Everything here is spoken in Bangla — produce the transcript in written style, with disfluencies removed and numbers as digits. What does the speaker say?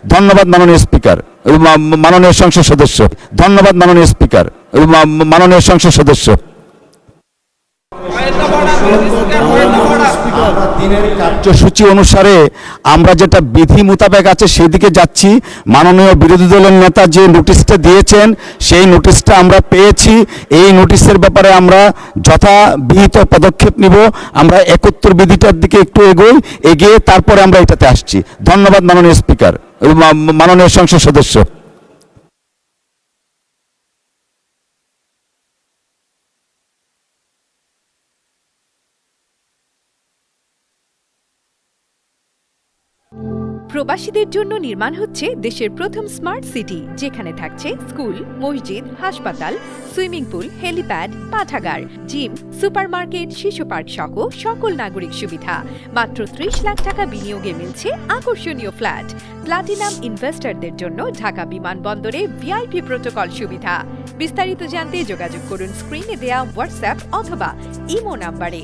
ধন্যবাদ মাননীয় স্পিকার, মাননীয় সংসদ সদস্য। ধন্যবাদ মাননীয় স্পিকার, মাননীয় সংসদ সদস্য। দিনের কার্যসূচি অনুসারে আমরা যেটা বিধি মোতাবেক আছে সেদিকে যাচ্ছি। মাননীয় বিরোধী দলের নেতা যে নোটিশটা দিয়েছেন সেই নোটিশটা আমরা পেয়েছি। এই নোটিশের ব্যাপারে আমরা যথাবিহিত পদক্ষেপ নিব। আমরা 71 বিধিটার দিকে একটু এগিয়ে তারপরে আমরা এটাতে আসছি। ধন্যবাদ মাননীয় স্পিকার, মাননীয় সংসদ সদস্য। প্রবাসীদের জন্য নির্মাণ হচ্ছে দেশের প্রথম স্মার্ট সিটি, যেখানে থাকছে স্কুল, মসজিদ, হাসপাতাল, সুইমিং পুল, হেলিপ্যাড, পাঠাগার, জিম, সুপারমার্কেট, শিশু পার্ক সহ সকল নাগরিক সুবিধা। মাত্র 30 লাখ টাকা বিনিয়োগে মিলছে আকর্ষণীয় ফ্ল্যাট। প্লাটিনাম ইনভেস্টরদের জন্য ঢাকা বিমানবন্দরে ভিআইপি প্রোটোকল সুবিধা। বিস্তারিত জানতে যোগাযোগ করুন স্ক্রিনে দেয়া হোয়াটসঅ্যাপ অথবা ইমো নাম্বারে।